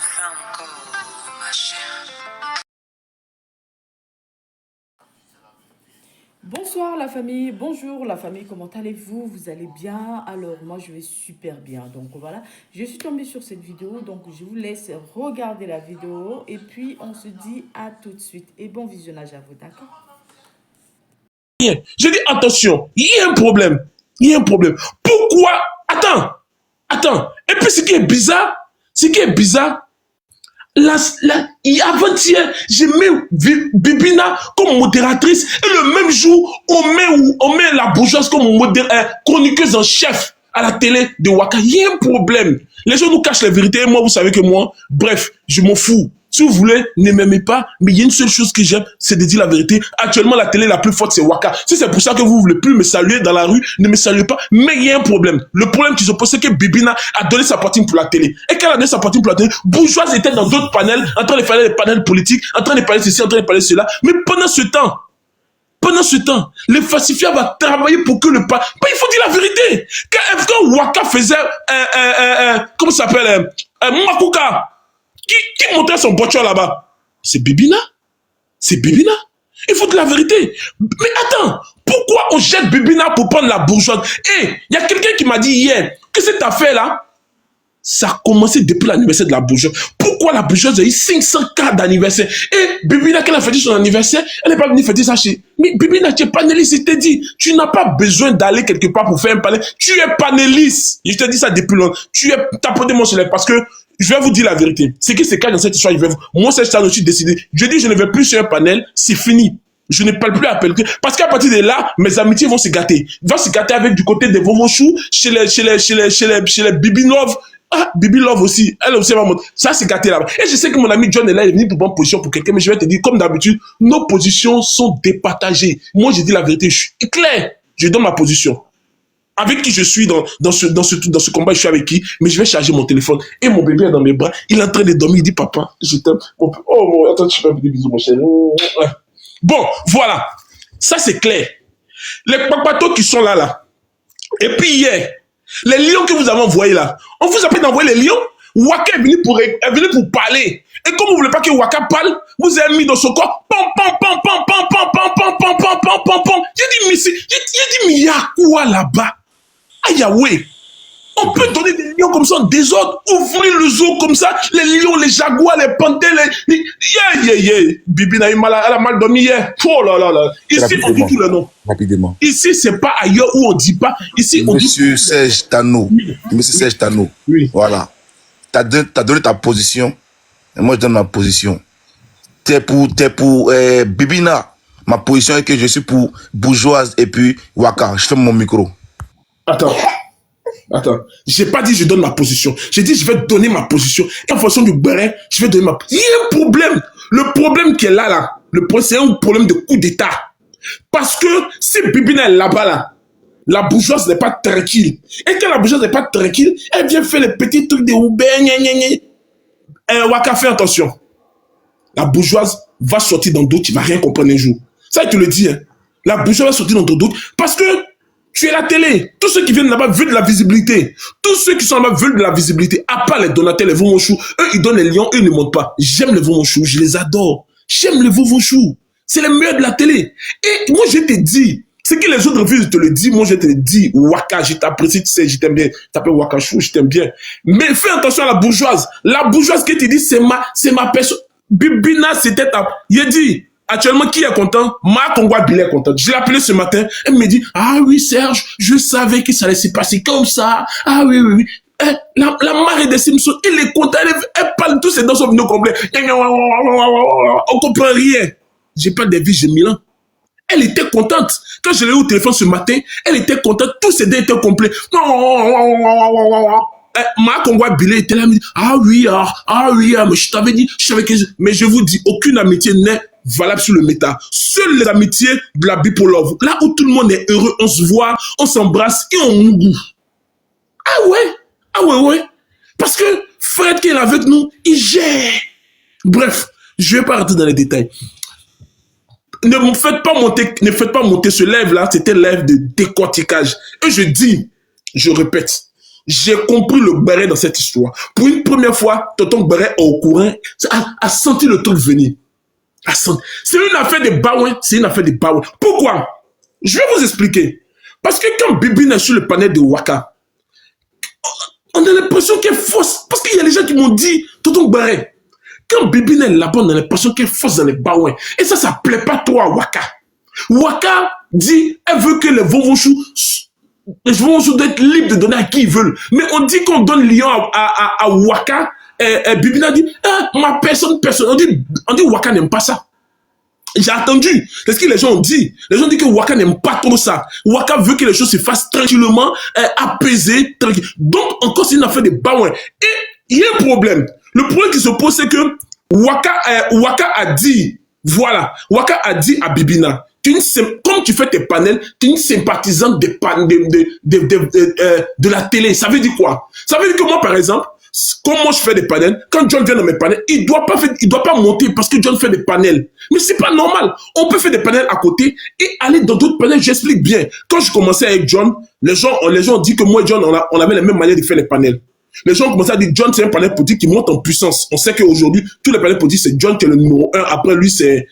Franco, ma chère. Bonsoir la famille, bonjour la famille, comment allez-vous? Vous allez bien? Alors moi je vais super bien, donc voilà, je suis tombée sur cette vidéo, donc je vous laisse regarder la vidéo et puis on se dit à tout de suite et bon visionnage à vous, d'accord? Je dis attention, il y a un problème, il y a un problème. Pourquoi? Attends. Et puis ce qui est bizarre, avant-hier, j'ai mis Bibina comme modératrice et le même jour, on met la bourgeoise comme chroniqueuse en chef à la télé de Waka. Il y a un problème. Les gens nous cachent la vérité et moi, vous savez que moi, bref, je m'en fous. Si vous voulez, ne m'aimez pas, mais il y a une seule chose que j'aime, c'est de dire la vérité. Actuellement, la télé la plus forte, c'est Waka. Si c'est pour ça que vous ne voulez plus me saluer dans la rue, ne me saluez pas. Mais il y a un problème. Le problème qui se pose, c'est que Bibina a donné sa poitrine pour la télé. Et quand elle a donné sa poitrine pour la télé, Bourgeoise était dans d'autres panels, en train de parler des panels politiques, en train de parler ceci, en train de parler cela. Mais pendant ce temps, les falsifiants vont travailler pour que le pas. Il faut dire la vérité. Quand Waka faisait comment ça s'appelle Makuka, qui montrait son voiture là-bas? C'est Bibina. Il faut dire la vérité. Mais attends, pourquoi on jette Bibina pour prendre la bourgeoise? Et il y a quelqu'un qui m'a dit hier que cette affaire-là, ça a commencé depuis l'anniversaire de la bourgeoise. Pourquoi la bourgeoise a eu 500 cas d'anniversaire? Et Bibina, quand elle a fêté son anniversaire, elle n'est pas venue fêter ça chez... Mais Bibina, tu es panéliste, je t'ai dit. Tu n'as pas besoin d'aller quelque part pour faire un panel. Tu es panéliste. Je te dis ça depuis longtemps. Tu es tapoté mon soleil parce que je vais vous dire la vérité. Ce qui se cache dans cette histoire, moi, cette histoire, je suis décidé. Je dis, je ne vais plus sur un panel, c'est fini. Je ne parle plus à quelqu'un. Parce qu'à partir de là, mes amitiés vont se gâter. Ils vont se gâter avec du côté des Vovochou, chez les Bibinov. Ah, Bibi Love aussi, elle aussi va monter. Ça, c'est gâté là-bas. Et je sais que mon ami John est là, il est venu pour prendre position pour quelqu'un, mais je vais te dire, comme d'habitude, nos positions sont départagées. Moi, je dis la vérité, je suis clair. Je donne ma position. Avec qui je suis dans ce combat, je suis avec qui, mais je vais charger mon téléphone. Et mon bébé est dans mes bras, il est en train de dormir, il dit, papa, je t'aime. Oh, attends, je fais un petit bisou, mon chéri. Bon, voilà. Ça, c'est clair. Les papatos qui sont là. Et puis hier, les lions que vous avez envoyés là, on vous a pas d'envoyer les lions. Waka est venu pour parler. Et comme vous voulez pas que Waka parle, vous avez mis dans son corps J'ai dit, mais il y a quoi là-bas? Ah Yahweh, on peut donner des lions comme ça en désordre, ouvrir le zoo comme ça, les lions, les jaguars, les panthères, Bibi elle a mal dormi hier. Oh là là. Ici, on dit tous les noms. Rapidement. Ici, c'est pas ailleurs où on dit pas. Ici, on dit... Serge Tano. Monsieur Serge Tano. Oui. Voilà. T'as donné ta position. Et moi, je donne ma position. T'es pour Bibina. Ma position est que je suis pour Bourgeoise et puis Waka. Je ferme mon micro. Attends. J'ai pas dit je donne ma position. J'ai dit je vais donner ma position. Et en fonction du béret, je vais donner ma position. Il y a un problème. Le problème qui est là, c'est un problème de coup d'État. Parce que si Bibina est là-bas, la bourgeoise n'est pas tranquille. Et quand la bourgeoise n'est pas tranquille, elle vient faire les petits trucs de Uber. Waka, fais attention. La bourgeoise va sortir dans d'autres, tu vas rien comprendre un jour. Ça, il te le dit. Hein. La bourgeoise va sortir dans d'autres parce que tu es la télé. Tous ceux qui viennent là-bas veulent de la visibilité. Tous ceux qui sont là-bas veulent de la visibilité. À part les donateurs, les Vovochou, eux, ils donnent les lions, eux, ils ne montent pas. J'aime les Vovochou, je les adore. J'aime les Vovochou. C'est les meilleurs de la télé. Et moi, je te dis, ce que les autres veulent, je te le dis. Moi, je te le dis. Waka, je t'apprécie, tu sais, je t'aime bien. Tu t'appelles Wakachou, je t'aime bien. Mais fais attention à la bourgeoise. La bourgeoise que tu dis, c'est ma personne. Bibina, c'était ta... Il dit... Actuellement, qui est content? Ma Kongwa Billy est content. Je l'ai appelé ce matin. Elle me dit, ah oui, Serge, je savais que ça allait se passer comme ça. Ah oui. La marée des Simpsons, elle est contente. Elle parle tous ses dents sont venus complets. On comprend rien. J'ai pas de vie, j'ai 1000 ans. Elle était contente. Quand je l'ai eu au téléphone ce matin, elle était contente. Tous ses dents étaient complets. Ma Kongwa Billy était là. Elle me dit, ah oui, mais je t'avais dit, mais je vous dis, aucune amitié n'est valable sur le méta. Seules les amitiés de la bipolove. Là où tout le monde est heureux, on se voit, on s'embrasse et on mougue. Ah ouais. Parce que Fred qui est là avec nous, il gère. Bref, je vais pas rentrer dans les détails. Ne faites pas monter ce live là, c'était live de décortiquage. Et je dis, je répète, J'ai compris le béret dans cette histoire. Pour une première fois, tonton béret au courant, a senti le truc venir. C'est une affaire de baouin, c'est une affaire de baouin. Pourquoi? Je vais vous expliquer. Parce que quand Bibina est sur le panel de Waka, on a l'impression qu'elle est fausse. Parce qu'il y a des gens qui m'ont dit, tonton béret, quand Bibina est là-bas, on a l'impression qu'elle est fausse dans les baouins. Et ça plaît pas trop à Waka. Waka dit, elle veut que les Vovochou doivent être libres de donner à qui ils veulent. Mais on dit qu'on donne Lyon à Waka. Bibina dit, ma personne. On dit Waka n'aime pas ça. J'ai attendu. C'est ce que les gens ont dit. Les gens disent que Waka n'aime pas trop ça. Waka veut que les choses se fassent tranquillement, apaisées, tranquilles. Donc, encore, c'est une affaire de baouin. Et il y a un problème. Le problème qui se pose, c'est que Waka a dit, voilà, Waka a dit à Bibina, comme tu fais tes panels, tu es une sympathisante de la télé. Ça veut dire quoi? Ça veut dire que moi, par exemple, comme moi je fais des panels, quand John vient dans mes panels, il doit pas monter parce que John fait des panels. Mais c'est pas normal. On peut faire des panels à côté et aller dans d'autres panels. J'explique bien. Quand je commençais avec John, les gens ont dit que moi et John, on avait la même manière de faire les panels. Les gens ont commencé à dire John, c'est un panel politique qui monte en puissance. On sait qu'aujourd'hui, tous les panels politiques, c'est John qui est le numéro 1. Après lui, c'est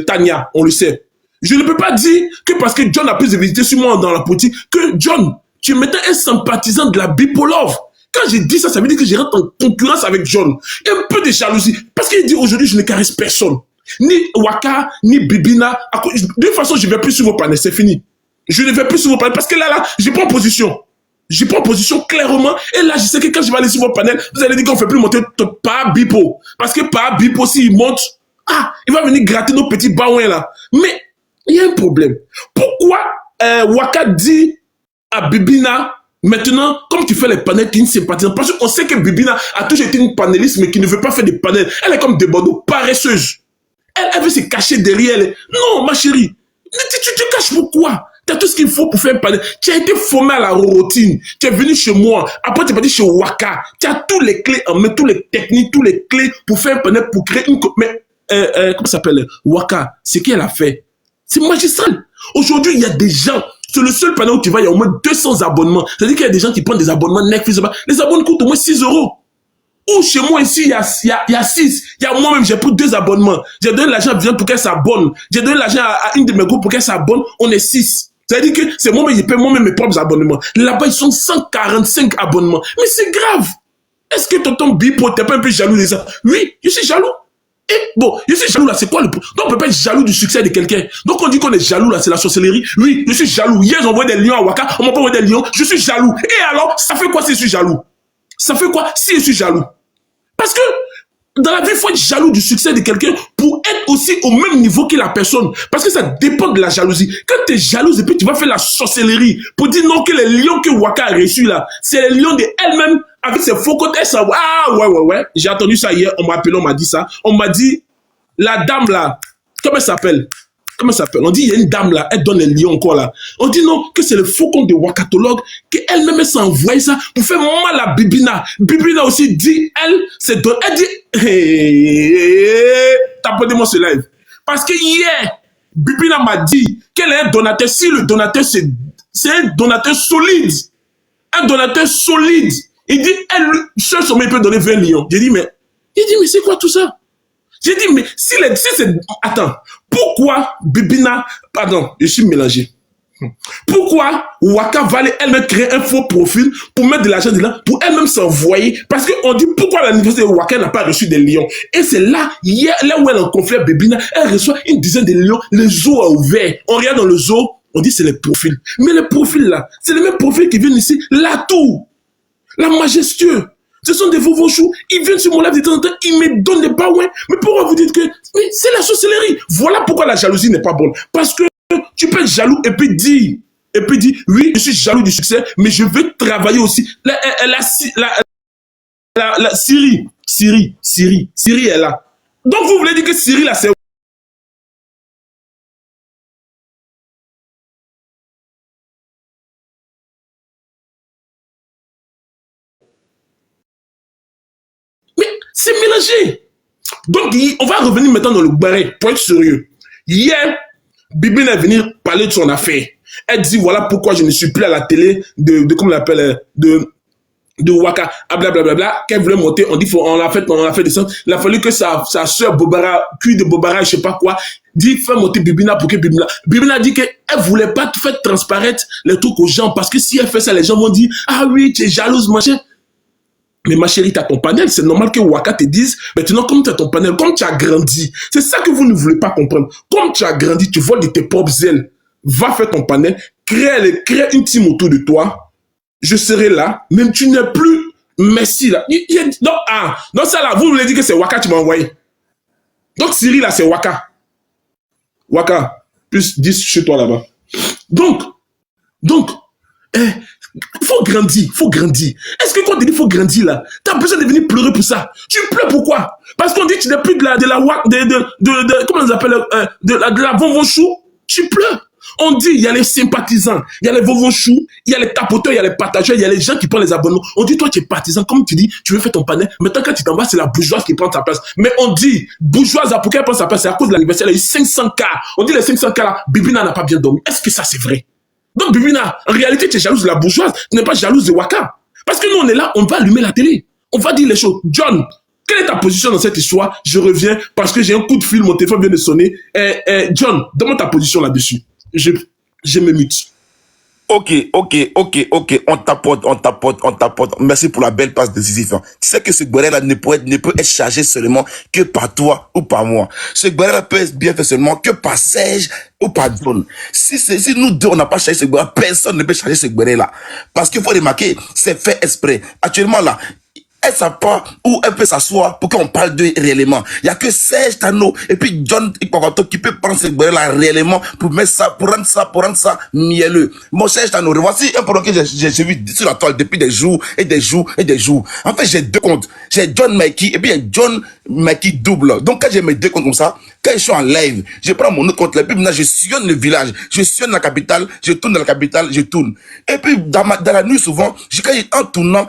Tania. On le sait. Je ne peux pas dire que parce que John a plus de visibilité sur moi dans la politique, que John, tu es maintenant un sympathisant de la Bipolove. Quand j'ai dit ça, ça veut dire que je rentre en concurrence avec John. Et un peu de jalousie. Parce qu'il dit aujourd'hui, je ne caresse personne. Ni Waka, ni Bibina. De toute façon, je ne vais plus sur vos panels, c'est fini. Je ne vais plus sur vos panels parce que là, je prends position. Je prends position clairement. Et là, je sais que quand je vais aller sur vos panels, vous allez dire qu'on ne fait plus monter par Bipo. Parce que par Bipo, s'il monte, il va venir gratter nos petits baouins là. Mais il y a un problème. Pourquoi Waka dit à Bibina, maintenant, comme tu fais les panels, tu es une sympathisante. Parce qu'on sait que Bibina a toujours été une panéliste, mais qui ne veut pas faire des panels. Elle est comme des Bordeaux, paresseuse. Elle veut se cacher derrière elle. Non, ma chérie. Tu te caches pourquoi? Tu as tout ce qu'il faut pour faire un panel. Tu as été formé à la routine. Tu es venu chez moi. Après, tu es parti chez Waka. Tu as tous les clés en main, toutes les techniques, tous les clés pour faire un panel, pour créer une... Mais, comment ça s'appelle? Waka, ce qu'elle a fait, c'est magistral. Aujourd'hui, il y a des gens... Sur le seul panel où tu vas, il y a au moins 200 abonnements. C'est-à-dire qu'il y a des gens qui prennent des abonnements Netflix. Les abonnements coûtent au moins 6 €. Ou chez moi ici, il y a 6. Il y a moi-même, j'ai pris 2 abonnements. J'ai donné l'argent à Viviane pour qu'elle s'abonne. J'ai donné l'argent à une de mes groupes pour qu'elle s'abonne. On est 6. C'est-à-dire que c'est moi-même, je paie moi-même mes propres abonnements. Là-bas, ils sont 145 abonnements. Mais c'est grave. Est-ce que tonton Bipo, t'es pas un peu jaloux de ça? Oui, je suis jaloux. Et bon, je suis jaloux là, c'est quoi le... Donc on peut pas être jaloux du succès de quelqu'un. Donc on dit qu'on est jaloux là, c'est la sorcellerie. Oui, je suis jaloux. Hier, j'ai envoyé des lions à Waka, on m'a pas envoyé des lions, je suis jaloux. Et alors, ça fait quoi si je suis jaloux? Ça fait quoi si je suis jaloux? Parce que dans la vie, il faut être jaloux du succès de quelqu'un pour être aussi au même niveau que la personne. Parce que ça dépend de la jalousie. Quand tu es jalouse et puis tu vas faire la sorcellerie pour dire non que les lions que Waka a reçus là, c'est les lions d'elle-même avec ses faux côtés. Ah ouais. J'ai entendu ça hier, on m'a appelé, on m'a dit ça. On m'a dit, la dame là, comment elle s'appelle? On dit, il y a une dame là, elle donne les lions encore là. On dit non, que c'est le faucon de Wakatologue, qu'elle-même elle s'est envoyée ça pour faire mal à Bibina. Bibina aussi dit, elle dit, taponnez-moi ce live. Parce que hier, Bibina m'a dit qu'elle est un donateur. Si le donateur, c'est un donateur solide. Un donateur solide. Il dit, elle, seul sommet peut donner 20 lions. J'ai dit, mais c'est quoi tout ça? J'ai dit, mais si c'est... Attends, pourquoi Bibina... Pardon, je suis mélangé. Pourquoi Waka va aller elle-même créer un faux profil pour mettre de l'argent dedans, pour elle-même s'envoyer? Parce qu'on dit, pourquoi l'université de Waka n'a pas reçu des lions? Et c'est là, hier, là où elle est en conflit avec Bibina, elle reçoit une dizaine de lions, le zoo a ouvert. On regarde dans le zoo, on dit c'est les profils. Mais les profils là, c'est les mêmes profils qui viennent ici, la tour, la majestueux. Ce sont des Vovochous, ils viennent sur mon live de temps en temps, ils me donnent des baouins. Mais pourquoi vous dites que c'est la sorcellerie? Voilà pourquoi la jalousie n'est pas bonne. Parce que tu peux être jaloux et puis dire, oui, je suis jaloux du succès, mais je veux travailler aussi. Syrie est là. Donc vous voulez dire que Syrie là, c'est... C'est mélangé. Donc, on va revenir maintenant dans le barré, pour être sérieux. Hier, Bibina est venue parler de son affaire. Elle dit, voilà pourquoi je ne suis plus à la télé comment on l'appelle, de Waka, blablabla, qu'elle voulait monter, on dit, on l'a fait descendre, il a fallu que sa soeur Bobara, cuit de Bobara, je sais pas quoi, dit, fais monter Bibina pour que Bibina dit qu'elle voulait pas faire transparaître les trucs aux gens, parce que si elle fait ça, les gens vont dire, ah oui, tu es jalouse, machin. Mais ma chérie, t'as ton panel, c'est normal que Waka te dise, maintenant, comme tu as ton panel, comme tu as grandi, c'est ça que vous ne voulez pas comprendre. Comme tu as grandi, tu voles de tes propres ailes, va faire ton panel, crée une team autour de toi, je serai là, même tu n'es plus Messi là. Non, ça là, vous voulez dire que c'est Waka qui m'a envoyé. Donc Cyril là, c'est Waka. Waka, plus 10 chez toi là-bas. Donc, faut grandir. Est-ce que quand on te dit faut grandir là, t'as besoin de venir pleurer pour ça? Tu pleures pourquoi? Parce qu'on dit que tu n'es plus comment on appelle, de la bonbon-chou, tu pleures. On dit, il y a les sympathisants, il y a les vovonchous, il y a les tapoteurs, il y a les partageurs, il y a les gens qui prennent les abonnements. On dit, toi, tu es partisan, comme tu dis, tu veux faire ton panel. Maintenant, quand tu t'en vas, c'est la bourgeoise qui prend ta place. Mais on dit, bourgeoise, pour qu'elle prenne sa place, c'est à cause de l'anniversaire, elle a eu 500 cas. On dit, les 500 cas là, Bibina n'a pas bien dormi. Est-ce que ça, c'est vrai? Donc, Bibina, en réalité, tu es jalouse de la bourgeoise, tu n'es pas jalouse de Waka. Parce que nous, on est là, on va allumer la télé. On va dire les choses. John, quelle est ta position dans cette histoire? Je reviens parce que j'ai un coup de fil, mon téléphone vient de sonner. John, donne-moi ta position là-dessus. Je me mute. Ok. On tapote. Merci pour la belle passe décisive. Tu sais que ce Guerrero-là ne peut être chargé seulement que par toi ou par moi. Ce Guerrero-là peut être bien fait seulement que par Serge ou par John. Si nous deux, on n'a pas chargé ce Guerrero, personne ne peut charger ce Guerrero-là. Parce qu'il faut remarquer, c'est fait exprès. Actuellement, là, elle sait pas où elle peut s'asseoir pour qu'on parle d'eux réellement. Il y a que Serge Tano et puis John Ikpakato qui peut prendre ce là réellement pour mettre ça, pour rendre ça mielleux. Mon Serge Tano, voici un problème que j'ai vu sur la toile depuis des jours. En fait, j'ai deux comptes. J'ai John Mikey et puis il y a John Mikey double. Donc quand j'ai mes deux comptes comme ça, quand je suis en live, je prends mon autre compte là, puis maintenant je sillonne le village, je sillonne la capitale, je tourne dans la capitale, je tourne. Et puis dans la nuit souvent, en tournant,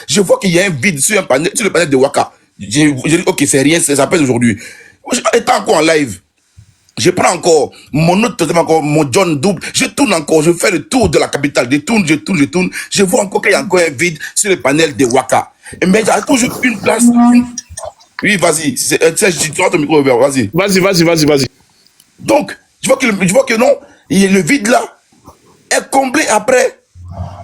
je vois qu'il y a un vide sur le panel de Waka. Je dis ok, c'est rien, ça pèse aujourd'hui. Étant encore en live, je prends encore mon autre, encore mon John double, je tourne encore, je fais le tour de la capitale, je tourne, je vois encore qu'il y a encore un vide sur le panel de Waka. Mais il y a toujours une place. Oui, vas-y. Tu as ton micro ouvert, vas-y. Vas-y. Donc, je vois que non, le vide là est comblé après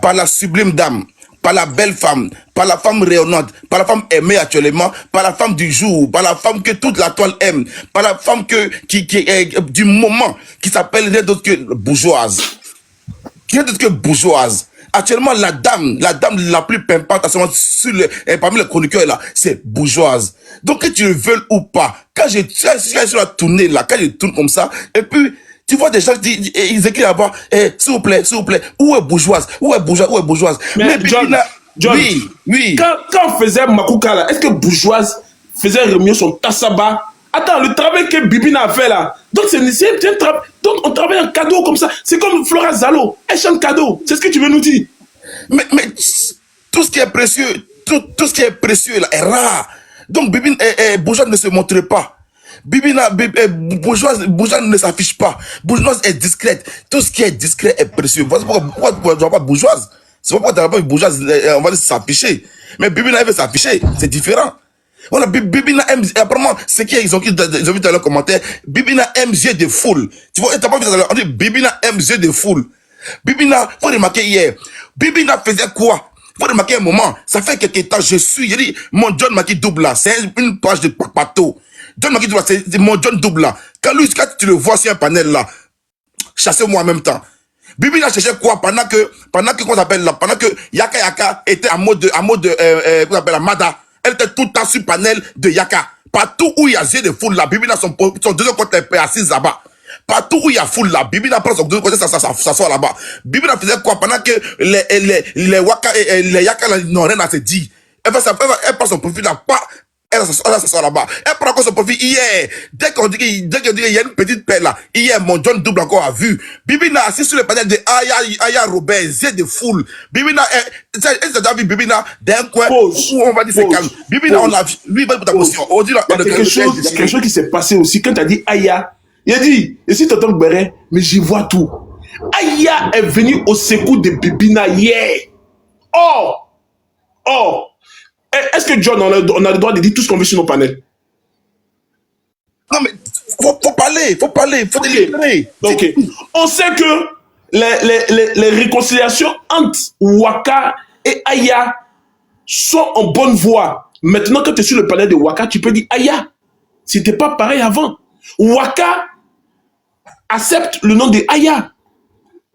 par la sublime dame, par la belle femme, par la femme rayonnante, par la femme aimée actuellement, par la femme du jour, par la femme que toute la toile aime, par la femme qui est du moment, qui s'appelle rien d'autre que bourgeoise. Actuellement, la dame la plus pimpante parmi les chroniqueurs là, c'est bourgeoise. Donc, que tu le veuilles ou pas, quand je suis sur la tournée là, quand je tourne comme ça, et puis, tu vois des gens ils écrivent là-bas, s'il vous plaît, où est bourgeoise? Mais John, oui. Quand on faisait Makuka là, est-ce que bourgeoise faisait remuer son tassaba? Attends, le travail que Bibina a fait là, donc c'est un travail, donc on travaille en cadeau comme ça, c'est comme Flora Zalo, elle chante cadeau, c'est ce que tu veux nous dire? Mais tout ce qui est précieux, tout ce qui est précieux là est rare. Donc Bibina, bourgeoise ne se montre pas. Bourgeoise ne s'affiche pas. Bourgeoise est discrète. Tout ce qui est discret est précieux. Voilà pourquoi tu ne vois pas bourgeoise. C'est pas pourquoi tu n'as pas bourgeoise, on va s'afficher. Mais Bibina veut s'afficher, c'est différent. On a Bibina aime, apparemment, c'est qui ils ont vu dans leurs commentaires, Bibina aime jeu de foule. Tu vois, t'as pas vu dans on dit Bibina aime jeu de foule. Bibina, faut remarquer hier, Bibina faisait quoi? Faut remarquer un moment, ça fait quelques temps, j'ai dit, mon John Maki double là, c'est une page de papato. John Maki double là, c'est mon John double là. Quand tu le vois sur un panel là, chassez-moi en même temps. Bibina cherchait quoi pendant que comment s'appelle là, pendant que Yaka était en mode comment s'appelle la Mada. Elle était tout le temps sur le panel de Yaka. Partout où il y a jeu de foule là, Bibina son deuxième côté est assise là-bas. Partout où il y a foule là, Bibina prend son deuxième côté, ça sort là-bas. Bibina faisait quoi pendant que les Waka et les Yaka n'ont rien à se dire. Elle prend son profil là, pas. Elle s'assoit là-bas. Elle prend encore son profil hier. Dès qu'on dit qu'il y a une petite paire là, hier, mon John double encore a vu. Bibina assis sur le panel de Aya Robert, zé de foule. Bibina, elle s'est déjà vu Bibina d'un coin où on va dire c'est calme. Bibina, on a vu, lui, il va pour ta position. On dit là, quelque chose qui s'est passé aussi quand tu as dit Aya. Il a dit, et si tu entends Béret, mais j'y vois tout. Aya est venu au secours de Bibina hier. Oh! Or, est-ce que John, on a le droit de dire tout ce qu'on veut sur nos panels? Non, mais faut parler, faut délibérer. Ok. On sait que les réconciliations entre Waka et Aya sont en bonne voie. Maintenant, quand tu es sur le panel de Waka, tu peux dire Aya. C'était pas pareil avant. Waka accepte le nom de Aya.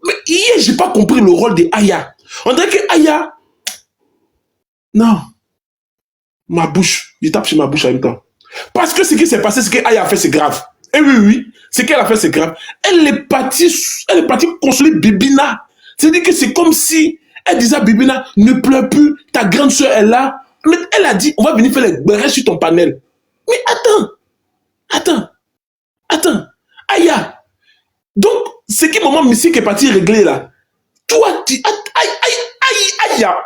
Mais hier, j'ai pas compris le rôle de Aya. On dirait que Aya... Non. Ma bouche. Je tape sur ma bouche en même temps. Parce que ce qui s'est passé, ce qu'Aya a fait, c'est grave. Et oui, ce qu'elle a fait, c'est grave. Elle est partie consoler Bibina. C'est-à-dire que c'est comme si elle disait à Bibina, ne pleure plus, ta grande soeur est là. Mais elle a dit, on va venir faire les bérets sur ton panel. Mais attends. Aya. Donc, ce qui maman Missy qui est parti régler là. Toi, tu...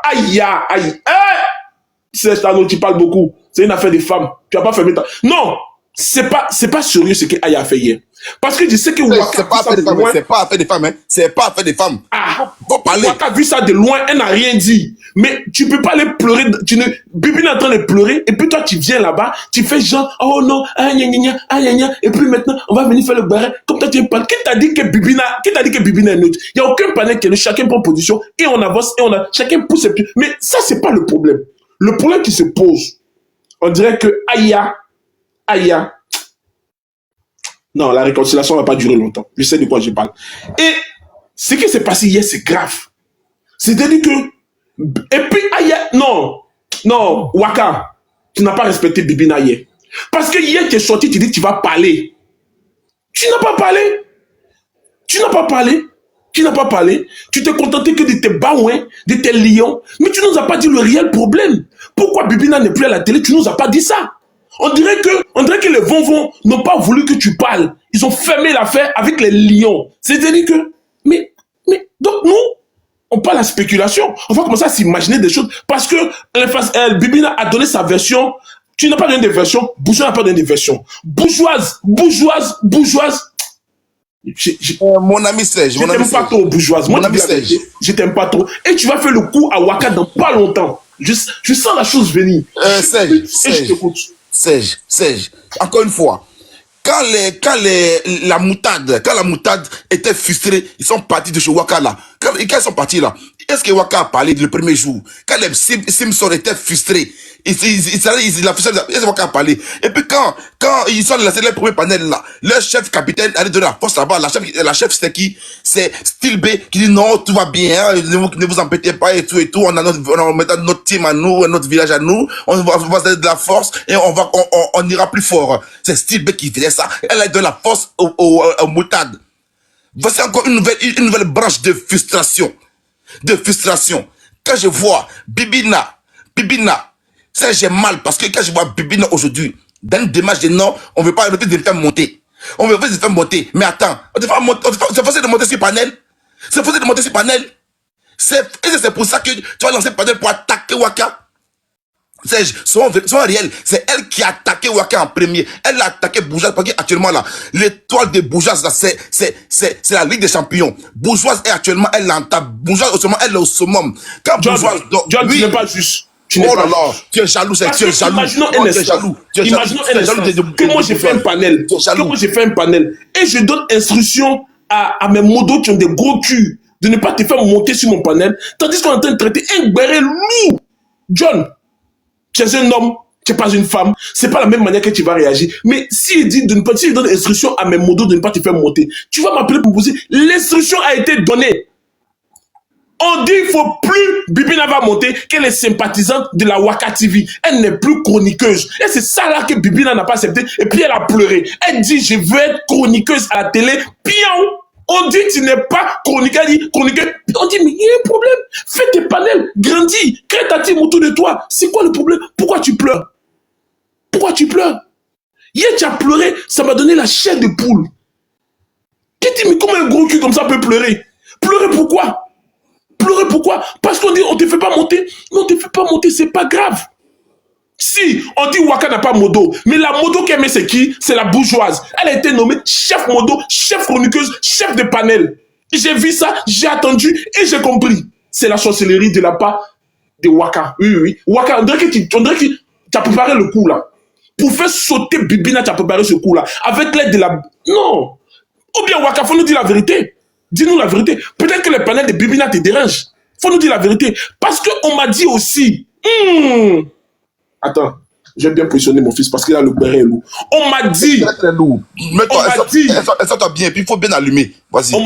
Aïe. C'est ça, non, tu parles beaucoup. C'est une affaire de femmes. Tu n'as pas fermé ta... Non, c'est pas sérieux ce que Aya a fait hier. Parce que je sais que Waka... C'est pas affaire des femmes, hein. C'est pas affaire des femmes. Faut parler. Waka a vu ça de loin, elle n'a rien dit. Mais tu peux pas aller pleurer. Bibina est en train de pleurer. Et puis toi, tu viens là-bas, tu fais genre, oh non, et puis maintenant, on va venir faire le barré. Comme toi, tu parles. Qui t'a dit que Bibina est neutre? Il n'y a aucun panel qui est neutre. Chacun prend position et on avance et chacun pousse ses pieds. Mais ça, c'est pas le problème. Le problème qui se pose, on dirait que Aya, non, la réconciliation ne va pas durer longtemps. Je sais de quoi je parle. Et ce qui s'est passé hier, c'est grave. C'est-à-dire que, et puis Aya, non, Waka, tu n'as pas respecté Bibina hier. Parce que hier, tu es sorti, tu dis que tu vas parler. Tu n'as pas parlé. Tu t'es contenté que de tes baouins, de tes lions, mais tu nous as pas dit le réel problème. Pourquoi Bibina n'est plus à la télé? Tu nous as pas dit ça. On dirait que les vonvons n'ont pas voulu que tu parles. Ils ont fermé l'affaire avec les lions. C'est-à-dire que, mais, donc nous, on parle à spéculation. On va commencer à s'imaginer des choses parce que Bibina a donné sa version. Tu n'as pas donné de version. Bourgeois n'a pas donné de version. Bourgeoise. Mon ami Serge, je t'aime pas trop, bourgeoise. Mon ami Serge. Je t'aime pas trop. Et tu vas faire le coup à Waka dans pas longtemps. Je sens la chose venir. Serge, encore une fois, quand la moutade était frustrée, ils sont partis de chez Waka là. Quand ils sont partis là, est-ce que Waka a parlé le premier jour? Quand les Simpson étaient frustrés, Waka a parlé. Et puis quand ils sont lancés le premier panel là, leur chef capitaine allait donner la force là-bas. La chef c'était qui? C'est Style B qui dit non, tout va bien, ne vous embêtez pas et tout. On a notre team à nous, notre village à nous, on va donner de la force et on ira plus fort. C'est Style B qui faisait ça. Elle a donné la force aux moutades. Voici encore une nouvelle branche de frustration. Quand je vois Bibina, ça j'ai mal parce que quand je vois Bibina aujourd'hui, dans une démarche de non, on veut pas arrêter de le faire monter. Mais attends, c'est facile de monter sur panel. C'est pour ça que tu vas lancer panel pour attaquer Waka. Son réel, c'est elle qui a attaqué Waka en premier. Elle a attaqué Bourgeoise parce qu'actuellement là, l'étoile de Bourgeoise là, c'est la Ligue des Champions. Bourgeoise est actuellement, elle l'entame. Bourgeoise elle est au summum. Quand Bourgeoise, John, tu n'es pas juste. Tu es jaloux, Imaginons que moi j'ai fait un panel et je donne instruction à mes modos qui ont des gros culs de ne pas te faire monter sur mon panel, tandis qu'on est en train de traiter un béret lourd. John, tu es un homme, tu n'es pas une femme, c'est pas la même manière que tu vas réagir. Mais s'il dit s'il donne instruction à mes modos de ne pas te faire monter, tu vas m'appeler pour me poser. L'instruction a été donnée. On dit qu'il ne faut plus Bibina va monter, qu'elle est sympathisante de la Waka TV. Elle n'est plus chroniqueuse. Et c'est ça là que Bibina n'a pas accepté. Et puis elle a pleuré. Elle dit je veux être chroniqueuse à la télé. Pion. On dit tu n'es pas chroniqueuse. Elle dit chroniqueuse. On dit mais il y a un problème. Fais tes panels. Grandis. Crée ta team autour de toi. C'est quoi le problème? Pourquoi tu pleures? Hier tu as pleuré. Ça m'a donné la chair de poule. Qui dit mais comment un gros cul comme ça peut pleurer? Pleurer pourquoi? Parce qu'on dit on te fait pas monter. Mais on te fait pas monter, c'est pas grave. Si, on dit Waka n'a pas modo, mais la modo qu'elle met c'est qui? C'est la bourgeoise. Elle a été nommée chef modo, chef chroniqueuse, chef de panel. J'ai vu ça, j'ai attendu et j'ai compris. C'est la sorcellerie de la part de Waka. Oui, oui, oui. Waka, on dirait que tu as préparé le coup là. Pour faire sauter Bibina, tu as préparé ce coup là. Avec l'aide de la... Non. Ou bien Waka, faut nous dire la vérité. Dis-nous la vérité. Peut-être que le panel de Bibina te dérange. Faut nous dire la vérité. Parce qu'on m'a dit aussi... Attends, j'ai bien positionné mon fils parce qu'il a le béret lourd. On m'a dit... C'est très lourd. Mets-toi, elle sort bien, puis il faut bien allumer. Vas-y. On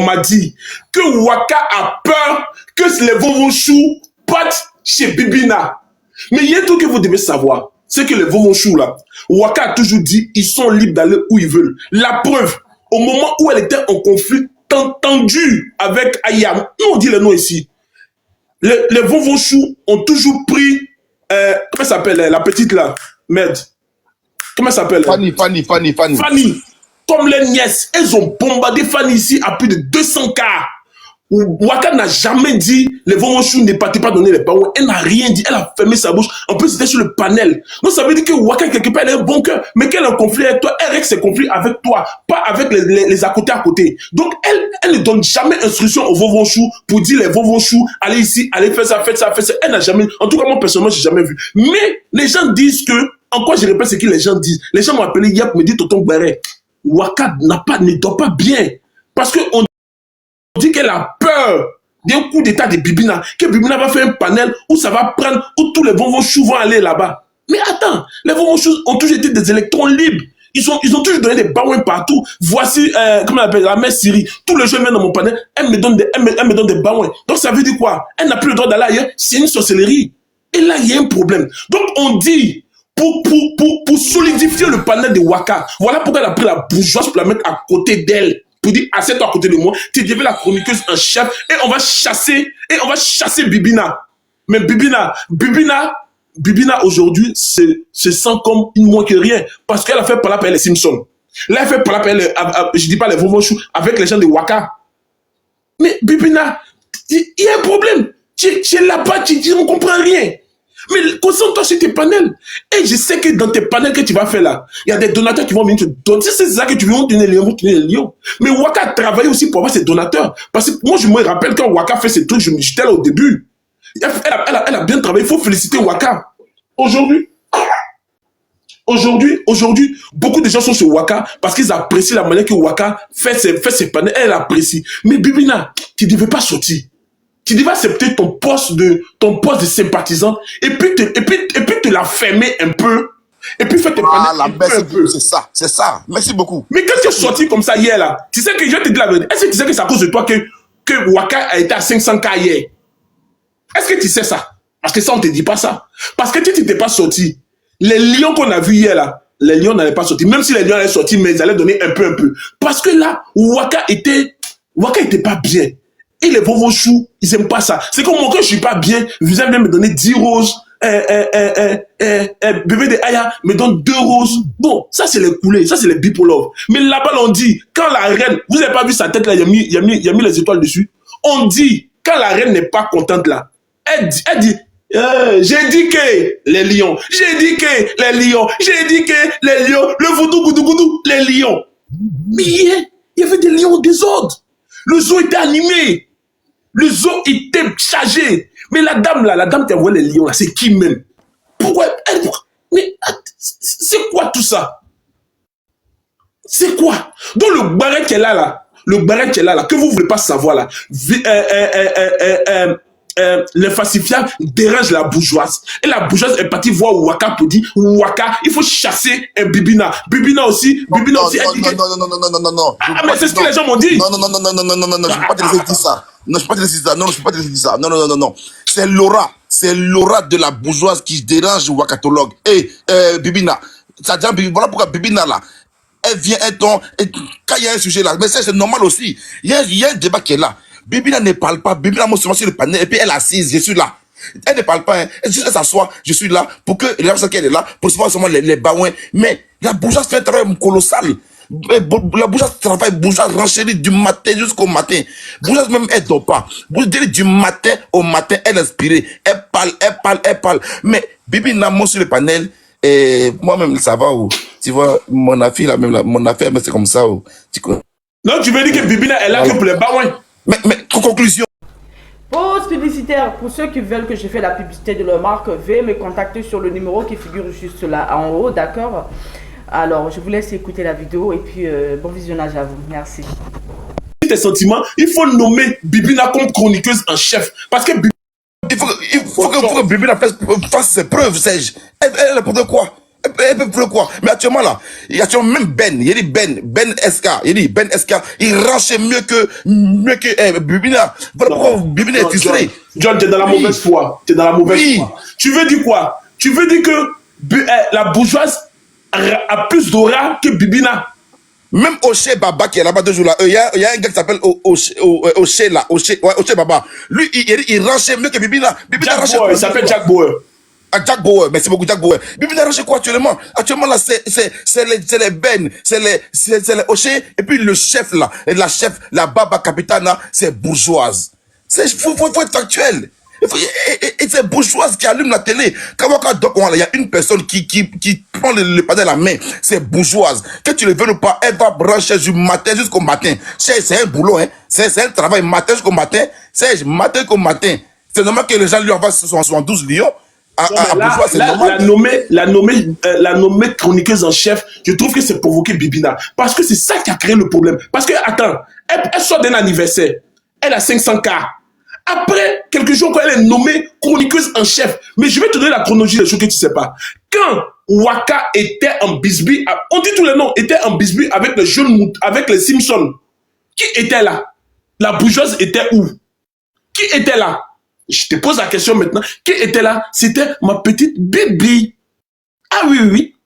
m'a dit que Waka a peur que les Vovonchou partent chez Bibina. Mais il y a un truc que vous devez savoir. C'est que les Vovonchou là, Waka a toujours dit, ils sont libres d'aller où ils veulent. La preuve, au moment où elle était en conflit tendu avec Ayam, nous on dit le nom ici, les Vovonchou ont toujours pris, comment elle s'appelle, la petite là, merde, comment elle s'appelle? Fanny. Fanny, comme les nièces, elles ont bombardé Fanny ici à plus de 200 cas. Waka n'a jamais dit les Vovonchou ne partaient pas donner les parents. Elle n'a rien dit. Elle a fermé sa bouche. En plus, c'était sur le panel. Donc, ça veut dire que Waka, quelque part, elle a un bon cœur. Mais qu'elle a un conflit avec toi, elle règle ses conflits avec toi, pas avec les à côté. Donc, elle ne donne jamais instruction aux Vovonchou pour dire les Vovonchou, allez ici, allez faire ça, faites ça. Elle n'a jamais, en tout cas, moi, personnellement, j'ai jamais vu. Mais les gens disent que, encore je répète ce que les gens disent. Les gens m'ont appelé hier pour me dire, Tonton Béret, Waka ne dort pas bien. Parce qu'on dit qu'elle a peur d'un coup d'état de Bibina, que Bibina va faire un panel où ça va prendre, où tous les Vovonchou vont aller là-bas. Mais attends, les Vovonchou ont toujours été des électrons libres. Ils ont toujours donné des baouins partout. Voici, comment on appelle, la mère Syrie. Tous les jeunes viennent dans mon panel, elle me donne des baouins. Donc ça veut dire quoi? Elle n'a plus le droit d'aller ailleurs. C'est une sorcellerie. Et là, il y a un problème. Donc on dit, pour solidifier le panel de Waka, voilà pourquoi elle a pris la bourgeoise pour la mettre à côté d'elle. Pour dire, assieds-toi à côté de moi, tu deviens la chroniqueuse en chef et on va chasser Bibina. Mais Bibina aujourd'hui se sent comme une moins que rien parce qu'elle a fait parler par les Simpsons. Là, elle fait parler par je dis pas les Vovonchou, avec les gens de Waka. Mais Bibina, il y a un problème. Tu es là-bas, tu ne comprends rien. Mais concentre-toi sur tes panels. Et je sais que dans tes panels que tu vas faire là, il y a des donateurs qui vont venir te donner. Si c'est ça que tu veux, on te donne les lions. Mais Waka a travaillé aussi pour avoir ses donateurs. Parce que moi, je me rappelle quand Waka fait ces trucs, j'étais là au début. Elle a bien travaillé. Il faut féliciter Waka. Aujourd'hui, beaucoup de gens sont sur Waka parce qu'ils apprécient la manière que Waka fait ses panels. Elle apprécie. Mais Bibina, tu ne devais pas sortir. Tu devais accepter ton poste de sympathisant et puis te la fermer un peu et puis faire tes panels un peu. C'est ça. Merci beaucoup. Mais quand tu es sorti comme ça hier là, tu sais que je vais te dire la vérité. Est-ce que tu sais que c'est à cause de toi que Waka a été à 500K hier? Est-ce que tu sais ça? Parce que ça, on ne te dit pas ça. Parce que tu n'étais pas sorti. Les lions qu'on a vus hier là, les lions n'allaient pas sortir. Même si les lions allaient sortir, mais ils allaient donner un peu. Parce que là, Waka était pas bien. Et les Vovonchou, ils aiment pas ça. C'est comme moi, quand je suis pas bien, vous allez me donner 10 roses, bébé de Aya me donne 2 roses. Bon, ça c'est les coulées, ça c'est les bipolov. Mais là-bas, on dit, quand la reine, vous avez pas vu sa tête là, il y a mis les étoiles dessus. On dit, quand la reine n'est pas contente là, elle dit, j'ai dit que les lions, le voodoo goudou, les lions. Mais il y avait des lions au désordre. Le zoo était animé. Le zoo était chargé. Mais la dame qui a envoyé les lions là, c'est qui même? Pourquoi? Mais c'est quoi tout ça? C'est quoi? Donc le barret qui est là, que vous ne voulez pas savoir là, les falsifiables dérangent la bourgeoise. Et la bourgeoise est partie voir Waka pour dire, Waka, il faut chasser un Bibina. Bibina aussi. Non. Ah, mais c'est ce que les gens m'ont dit. Non, je ne peux pas te laisser dire ça. Non, je ne peux pas te laisser dire ça. Non. C'est l'aura de la bourgeoise qui dérange Wakatologue. Et Bibina, voilà pourquoi Bibina là, elle vient quand il y a un sujet là, mais ça c'est normal aussi. Il y a un débat qui est là. Bibina ne parle pas. Bibina monte seulement sur le panel et puis elle est assise. Je suis là. Elle ne parle pas. Hein. Elle s'assoit. Je suis là pour que les gens qu'elle est là pour recevoir seulement les baouins. Mais la bourgeoise fait un travail colossal. La bourgeoise travaille, bourgeoise renchérit du matin jusqu'au matin. Bourgeoise même elle dort pas. Bourgeoise du matin au matin elle est inspirée. Elle parle. Mais Bibina monte sur le panel et moi-même ça va où. Tu vois mon affaire mais c'est comme ça où. Non, tu veux dire que Bibina est là que pour les baouins. Mais conclusion. Pause publicitaire. Pour ceux qui veulent que je fasse la publicité de leur marque, veuillez me contacter sur le numéro qui figure juste là en haut, d'accord? Alors, je vous laisse écouter la vidéo et puis bon visionnage à vous. Merci. Tes sentiments, il faut nommer Bibina comme chroniqueuse en chef. Parce que Il faut que Bibina fasse ses preuves, Serge. Elle peut quoi? Elle peut faire quoi? Mais actuellement là, il y a même Ben, il dit Ben SK, il range mieux que Bibina. Voilà pourquoi Bibina est frustré. John, tu es dans la mauvaise foi. Tu es dans la mauvaise foi. Tu veux dire quoi? Tu veux dire que la bourgeoise a plus d'aura que Bibina? Même Oché Baba qui est là-bas 2 jours là, il y a un gars qui s'appelle Oché là, Oché Baba. Lui, il range mieux que Bibina. Bibina range quoi? Il s'appelle Jack Bauer. Jack Bauer, merci beaucoup Jack Bauer. Bibina range quoi actuellement? Actuellement là, c'est les Ben, c'est les Oché, et puis le chef là, la Baba Capitana, c'est bourgeoise. Faut être factuel. Et c'est bourgeoise qui allume la télé. Quand il y a une personne qui prend le panel à la main, c'est bourgeoise. Que tu le veux ou pas, elle va brancher du matin jusqu'au matin. C'est un boulot, hein. C'est un travail matin jusqu'au matin. C'est matin jusqu'au matin. C'est normal que les gens lui envoient 72 lions. La nommée chroniqueuse en chef, je trouve que c'est provoquer Bibina. Parce que c'est ça qui a créé le problème. Parce que, attends, elle sort d'un anniversaire. Elle a 500K. Après, quelques jours, quand elle est nommée chroniqueuse en chef, mais je vais te donner la chronologie des choses que tu ne sais pas. Quand Waka était en bisbille, on dit tous les noms, était en bisbille avec les jeunes, avec les Simpsons. Qui était là? La bourgeoise était où? Qui était là? Je te pose la question maintenant. Qui était là? C'était ma petite Bibi. Ah oui, oui.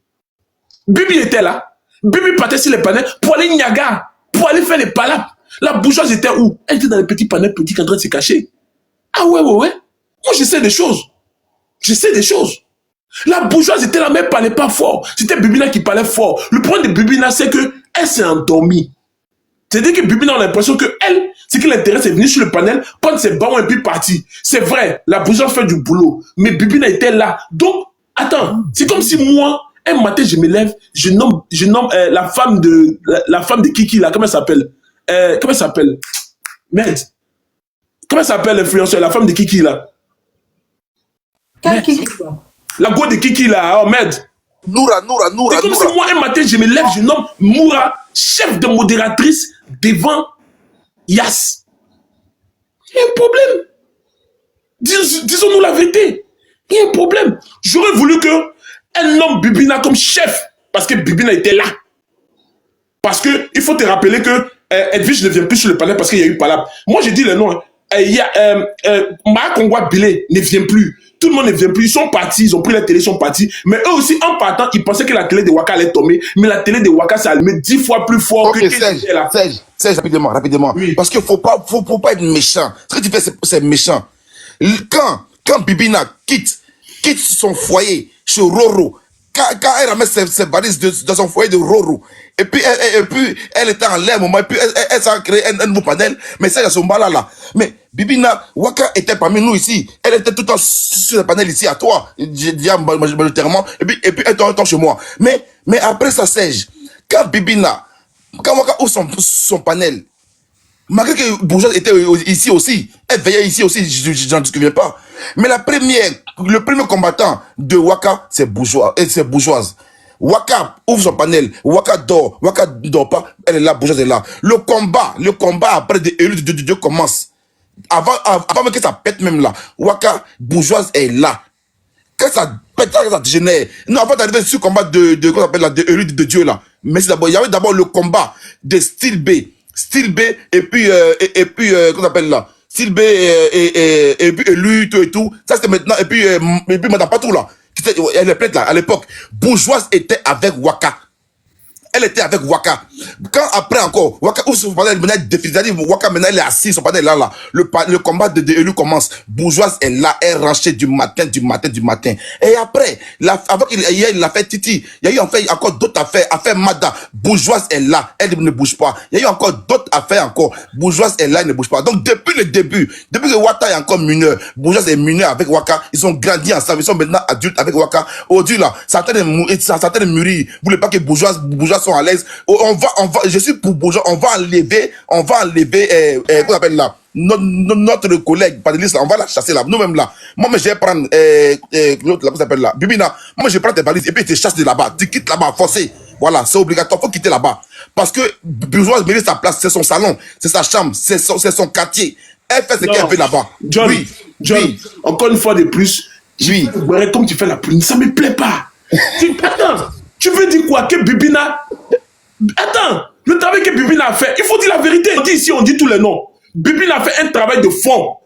Bibi était là. Bibi partait sur les panels pour aller Niaga, pour aller faire les palapes. La bourgeoise était où? Elle était dans les petits panels petits en train de se cacher. Ah ouais. Moi, je sais des choses. La bourgeoise était là, mais elle parlait pas fort. C'était Bibina qui parlait fort. Le problème de Bibina, c'est qu'elle s'est endormie. C'est-à-dire que Bibina a l'impression que elle, ce qui l'intéresse, c'est venir sur le panel, prendre ses ballons et puis partir. C'est vrai, la bourgeoise fait du boulot. Mais Bibina était là. Donc, attends, c'est comme si moi, un matin, je me lève, je nomme la femme de Kiki, là, comment elle s'appelle? Merde. Comment s'appelle l'influenceur, la femme de Kiki là? Quelle Kiki? La go de Kiki là, oh merde. Noura. C'est comme si moi un matin je me lève, je nomme Moura, chef de modératrice devant Yass. Il y a un problème. Disons-nous la vérité. Il y a un problème. J'aurais voulu qu'elle nomme Bibina comme chef, parce que Bibina était là. Parce que il faut te rappeler que Edwige ne vient plus sur le panel parce qu'il y a eu Palap. Moi, j'ai dit le nom. Il y a Kongwa Bilé ne vient plus. Tout le monde ne vient plus. Ils sont partis. Ils ont pris la télé, ils sont partis. Mais eux aussi, en partant, ils pensaient que la télé de Waka allait tomber. Mais la télé de Waka s'est allumée 10 fois plus fort que Serge, rapidement. Oui. Parce qu'il faut pas être méchant. Ce que tu fais, c'est méchant. Quand Bibina quitte son foyer chez Roro, quand elle ramène ses valises dans son foyer de Roro, et puis elle était en l'air, et puis elle s'est créé un nouveau panel, mais c'est à ce moment-là. Mais Bibina, Waka était parmi nous ici. Elle était tout le temps sur le panel ici, à toi, majoritairement, et puis elle était chez moi. Mais après ça, Serge, quand Waka ouvre son panel, malgré que Bourgeoise était ici aussi, elle veillait ici aussi, j'en discute pas. Mais le premier combattant de Waka, c'est Bourgeoise. Waka ouvre son panel, Waka dort pas, elle est là, Bourgeoise est là. Le combat après de élus de Dieu commence. Avant même que ça pète même là, Waka, Bourgeoise est là. Quand ça pète, ça dégénère. Non, avant d'arriver sur le combat de élus de Dieu là. Mais il y avait d'abord le combat de Style B et puis comment on appelle là, Style B et puis élu tout et tout, ça c'était maintenant, et puis madame Patou là, elle est prête là, à l'époque, Bourgeoise était avec Waka. Elle était avec Waka. Quand après encore, Waka ouvre son panel, Waka maintenant elle est assise, son panel là. Le combat de élu commence. Bourgeoise est là, elle ranchait du matin. Et après, avant qu'il a fait Titi, il y a eu encore d'autres affaires Mada. Bourgeoise est là, elle ne bouge pas. Il y a eu encore d'autres affaires encore. Bourgeoise est là, elle ne bouge pas. Donc depuis le début, depuis que Waka est encore mineur, Bourgeoise est mineur avec Waka, ils ont grandi ensemble, ils sont maintenant adultes avec Waka. Aujourd'hui là, ça a de mûrir. Vous voulez pas que Bourgeoise sont à l'aise. Je suis pour Bourgeois, on va enlever, comment on appelle là, notre collègue Patrice, on va la chasser là, nous-mêmes là. Moi, je vais prendre, l'autre là, comment s'appelle là, Bibina, moi, je prends tes valises et puis tu chasses de là-bas. Tu quittes là-bas, forcé. Voilà, c'est obligatoire, faut quitter là-bas. Parce que Bourgeoise mérite sa place, c'est son salon, c'est sa chambre, c'est son quartier. Elle fait ce qu'elle veut là-bas. John, Oui, John, oui. encore une fois de plus, Oui. comme tu fais la pluie, ça me plaît pas. Attends, tu veux dire quoi? Que Bibina... Attends, le travail que Bibina a fait, il faut dire la vérité. On dit ici, on dit tous les noms. Bibina a fait un travail de fond.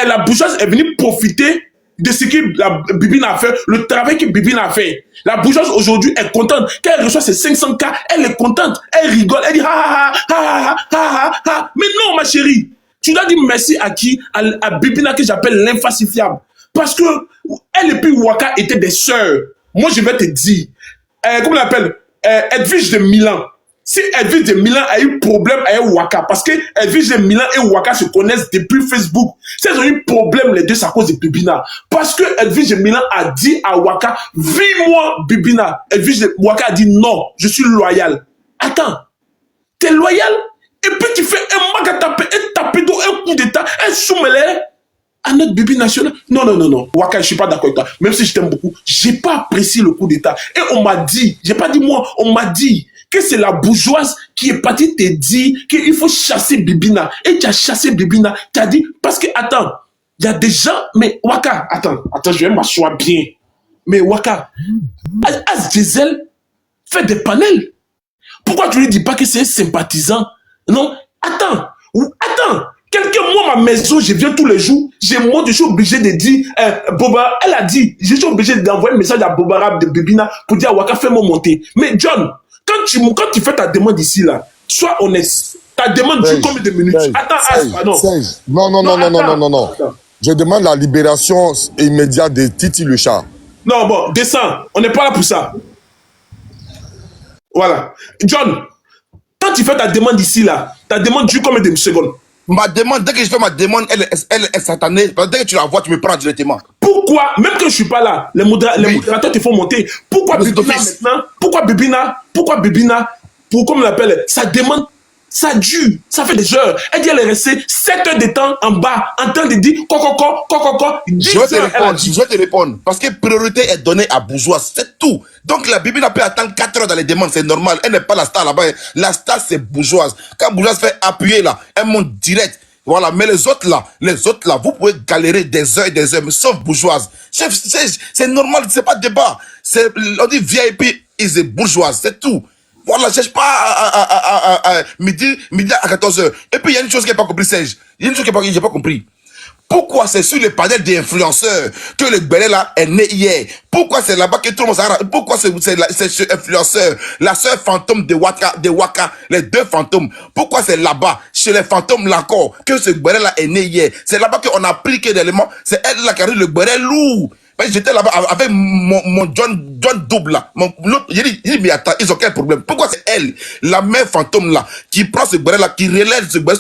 La bourgeoise est venue profiter de ce que Bibina a fait, le travail que Bibina a fait. La bourgeoise aujourd'hui est contente. Quand elle reçoit ses 500K, elle est contente. Elle rigole. Elle dit ha ha ha ha ha ha ha. Mais non, ma chérie. Tu dois dire merci à qui? À Bibina que j'appelle l'infalsifiable. Parce que elle et puis Waka étaient des sœurs. Moi, je vais te dire. Comment on l'appelle? Edwige de Milan. Si Edwige de Milan a eu problème avec Waka, parce que Edwige de Milan et Waka se connaissent depuis Facebook. Si elles ont eu problème, les deux, c'est à cause de Bibina. Parce que Edwige de Milan a dit à Waka, vis-moi Bibina. Edwige de Waka a dit non, je suis loyal. Attends, t'es loyal? Et puis tu fais un magatapé, un tapédo, un coup d'état, un soumélé à notre Bibi national. Non, non, non, non. Waka, je suis pas d'accord avec toi. Même si je t'aime beaucoup, j'ai pas apprécié le coup d'état. Et on m'a dit, j'ai pas dit moi, on m'a dit que c'est la bourgeoise qui est partie te dire qu'il faut chasser Bibina. Et tu as chassé Bibina. Tu as dit, parce que, attends, il y a des gens, mais Waka, attends, je vais m'asseoir bien. Mais Waka, As Diesel fait des panels. Pourquoi tu lui dis pas que c'est un sympathisant? Non, attends, quelqu'un, moi, ma maison, je viens tous les jours, je suis obligé de dire, Boba, elle a dit, je suis obligé d'envoyer un message à Boba Rab de Bibina pour dire, Waka, fais-moi monter. Mais John, quand tu fais ta demande ici, là, sois honnête. Ta demande dure combien de minutes? Attends, pardon. Non. Je demande la libération immédiate de Titi le chat. Non, bon, descends. On n'est pas là pour ça. Voilà. John, quand tu fais ta demande ici, là, ta demande dure combien de secondes? Ma demande, dès que je fais ma demande, elle est satanée. Dès que tu la vois, tu me prends directement. Pourquoi, même que je ne suis pas là, les modérateurs te font monter. Pourquoi Bibina maintenant? Pourquoi Bibina, comme on l'appelle, ça demande, ça dure, ça fait des heures. Elle dit elle est restée 7 heures de temps en bas, en train de dire Je vais te répondre. Parce que priorité est donnée à bourgeoise, c'est tout. Donc la Bibina peut attendre 4 heures dans les demandes, c'est normal. Elle n'est pas la star là-bas. La star, c'est bourgeoise. Quand bourgeoise fait appuyer là, elle monte direct. Voilà, mais les autres là, vous pouvez galérer des heures et des heures, mais sauf bourgeoise. Chef, c'est normal, c'est pas débat. On dit VIP is a bourgeoise, c'est tout. Voilà, je cherche pas à midi à 14h. Et puis il y a une chose qui n'est pas compris, Serge. Il y a une chose que j'ai pas compris. Pourquoi c'est sur les panels des influenceurs que le Béné là est né hier? Pourquoi c'est là-bas que tout le monde s'arrête? Pourquoi c'est ce influenceur, la sœur fantôme de Waka, les deux fantômes? Pourquoi c'est là-bas, chez les fantômes là encore, que ce Béné là est né hier? C'est là-bas qu'on a pris que d'éléments, c'est elle là qui a eu le Béné lourd. J'étais là-bas avec mon John double là. J'ai dit, mais attends, ils ont quel problème? Pourquoi c'est elle, la mère fantôme là, qui prend ce béret là, qui relève ce béret?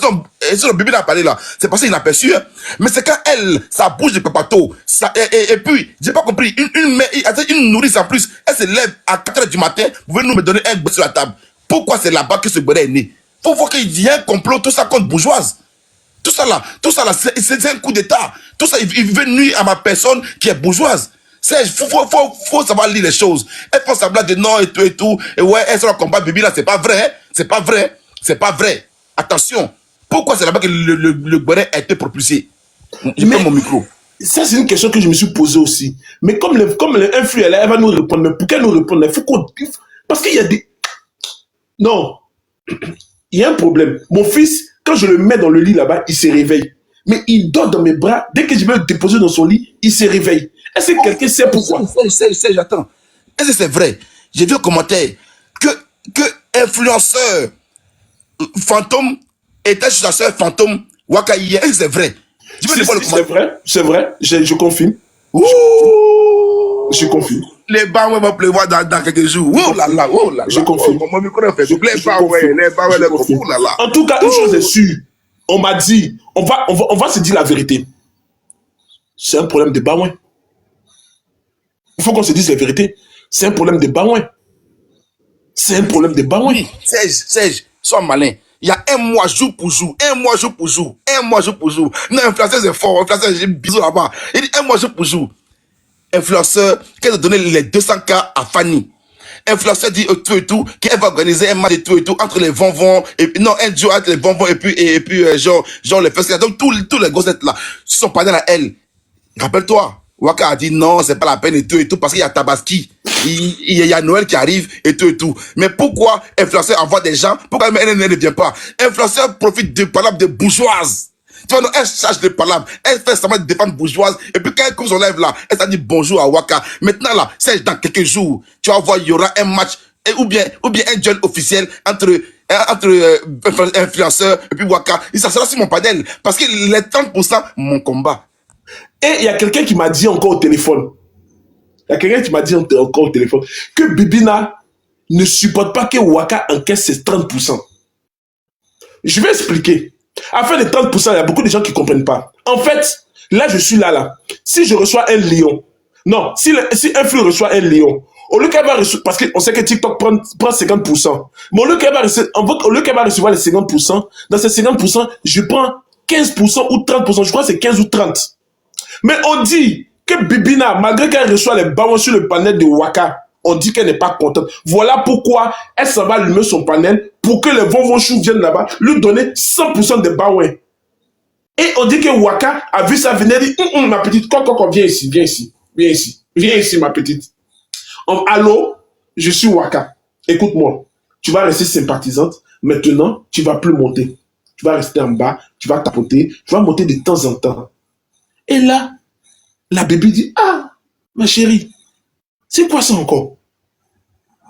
Si le bébé n'a parlé là, c'est parce qu'il n'a pas su. Hein. Mais c'est quand elle, ça bouge de papato. Et puis, j'ai pas compris, une nourrice en plus, elle se lève à 4h du matin, vous venez nous me donner un béret sur la table. Pourquoi c'est là-bas que ce béret est né? Faut voir qu'il y a un complot, tout ça contre bourgeoise. Tout ça là, c'est un coup d'état. Tout ça, il veut nuire à ma personne qui est bourgeoise. Faut savoir lire les choses. Elles font semblant de non et tout. Et ouais, elles sont en combat, Bibi là, c'est pas vrai. C'est pas vrai. Attention. Pourquoi c'est là-bas que le béret a été propulsé? Je mets mon micro. Ça, c'est une question que je me suis posée aussi. Mais comme l'influence, elle va nous répondre. Mais pour qu'elle nous réponde, il faut qu'on... Parce qu'il y a des... Non. Il y a un problème. Mon fils, quand je le mets dans le lit là-bas, il se réveille. Mais il dort dans mes bras. Dès que je vais le déposer dans son lit, il se réveille. Est-ce que quelqu'un sait pourquoi? J'attends. Est-ce que c'est vrai? J'ai vu un commentaire que influenceur fantôme était sur la sœur fantôme Waka hier. Est-ce que c'est vrai? C'est vrai. Je confirme. Ouh! Je confirme. Les bains vont pleuvoir dans quelques jours. Oh là là. Je confirme. Mon micro fait. Les bains, oh là là. En tout cas, une chose est sûre. On m'a dit, on va se dire la vérité. C'est un problème de Baouin. Il faut qu'on se dise la vérité. C'est un problème de Baouin. Serge, sois malin. Il y a un mois, jour pour jour. Un mois, jour pour jour. Un mois, jour pour jour. Non, influenceur, c'est fort. Influenceur, j'ai bisous là-bas. Il dit un mois, jour pour jour. Influenceur, qu'elle a donné les 200K à Fanny. Influenceur dit tout et tout, qu'elle va organiser un match et tout entre les bonbons, et puis, non, un duo entre les bonbons et puis genre les festivals. Donc, tous les gossettes là, sont parlés à elle. Rappelle-toi, Waka a dit non, c'est pas la peine et tout, parce qu'il y a Tabaski. Il y a Noël qui arrive et tout. Mais pourquoi influenceur envoie des gens? Pourquoi elle ne vient pas? Influenceur profite de palabres de bourgeoises. Tu vois, non, elle charge de palabres. Elle fait semblant de défendre bourgeoise. Et puis quand elle cause son live là, elle s'est dit bonjour à Waka. Maintenant là, c'est dans quelques jours. Tu vas voir, il y aura un match, ou bien un duel officiel entre influenceur et puis Waka. Et ça sera sur mon panel. Parce que les 30%, mon combat. Et il y a quelqu'un qui m'a dit encore au téléphone. Il y a quelqu'un qui m'a dit encore au téléphone que Bibina ne supporte pas que Waka encaisse ses 30%. Je vais expliquer. Afin de 30%, il y a beaucoup de gens qui ne comprennent pas. En fait, là, je suis là. Si je reçois un lion, non, si un flux reçoit un lion, au lieu qu'elle va recevoir, parce qu'on sait que TikTok prend 50%, mais au lieu qu'elle va recevoir les 50%, dans ces 50%, je prends 15% ou 30%, je crois que c'est 15 ou 30. Mais on dit que Bibina, malgré qu'elle reçoit les ballons sur le panel de Waka, on dit qu'elle n'est pas contente. Voilà pourquoi elle s'en va allumer son panel pour que les Vonvonchou viennent là-bas lui donner 100% des ballons. Et on dit que Waka a vu ça venir et dit ma petite, viens ici, ma petite. Allô, je suis Waka. Écoute-moi, tu vas rester sympathisante. Maintenant, tu ne vas plus monter. Tu vas rester en bas, tu vas tapoter, tu vas monter de temps en temps. Et là, la bébé dit, ah, ma chérie, c'est quoi ça encore?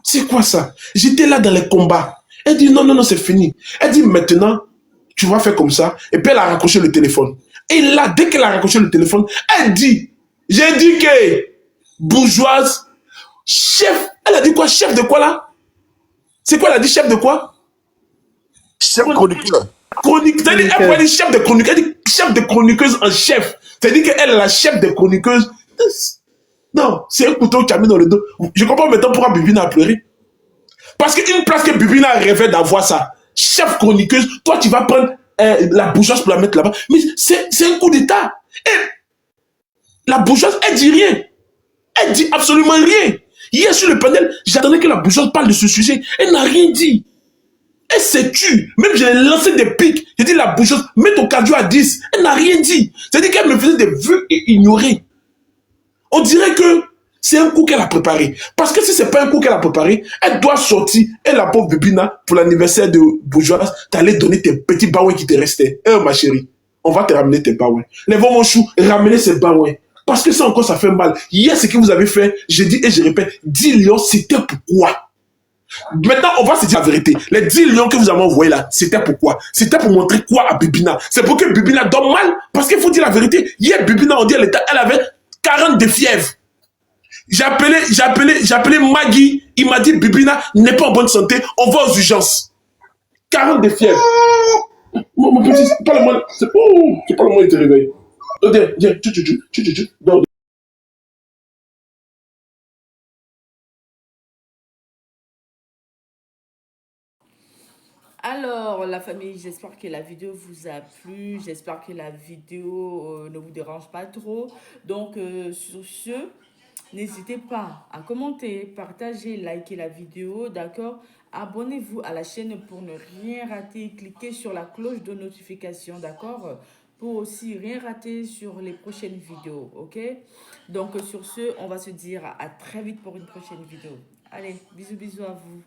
C'est quoi ça? J'étais là dans les combats. Elle dit, non, c'est fini. Elle dit, maintenant, tu vas faire comme ça. Et puis elle a raccroché le téléphone. Et là, dès qu'elle a raccroché le téléphone, elle dit, j'ai dit que bourgeoise, chef, elle a dit quoi? Chef de quoi là? C'est quoi, elle a dit chef de quoi? Chef chroniqueur. C'est-à-dire, elle dit chef de chroniqueuse. Elle dit chef de chroniqueuse en chef. C'est-à-dire qu'elle est la chef de chroniqueuse. Non, c'est un couteau qui a mis dans le dos. Je comprends maintenant pourquoi Bibina a pleuré. Parce qu'une place que Bibina rêvait d'avoir ça, chef chroniqueuse, toi tu vas prendre la bourgeoise pour la mettre là-bas. Mais c'est un coup d'état. Et la bourgeoise, elle dit rien. Elle dit absolument rien. Hier sur le panel, j'attendais que la bourgeoise parle de ce sujet. Elle n'a rien dit. Elle s'est tue. Même j'ai lancé des pics. J'ai dit la bourgeoise, mets ton cardio à 10. Elle n'a rien dit. C'est-à-dire qu'elle me faisait des vues et ignorées. On dirait que c'est un coup qu'elle a préparé. Parce que si c'est pas un coup qu'elle a préparé, elle doit sortir. Et la pauvre Bibina, pour l'anniversaire de bourgeoise, t'allais donner tes petits baouins qui te restaient. Ma chérie, on va te ramener tes baouins. Les Vonvonchou, ramenez ces baouins. Parce que ça encore, ça fait mal. Hier, ce que vous avez fait, je dis et je répète, 10 lions, c'était pourquoi? Maintenant, on va se dire la vérité. Les 10 lions que vous avez envoyés là, c'était pourquoi? C'était pour montrer quoi à Bibina? C'est pour que Bibina dorme mal? Parce qu'il faut dire la vérité. Hier, Bibina, on dit elle avait 40 de fièvre. J'ai appelé Maggie. Il m'a dit, Bibina n'est pas en bonne santé. On va aux urgences. 40 de fièvre. Mon petit, c'est pas le moment. C'est pas le moment de te réveiller. Viens. Alors, la famille, j'espère que la vidéo vous a plu. J'espère que la vidéo ne vous dérange pas trop. Donc, sur ce, n'hésitez pas à commenter, partager, liker la vidéo, d'accord? Abonnez-vous à la chaîne pour ne rien rater. Cliquez sur la cloche de notification, d'accord? Pour aussi rien rater sur les prochaines vidéos, ok? Donc, sur ce, on va se dire à très vite pour une prochaine vidéo. Allez, bisous à vous.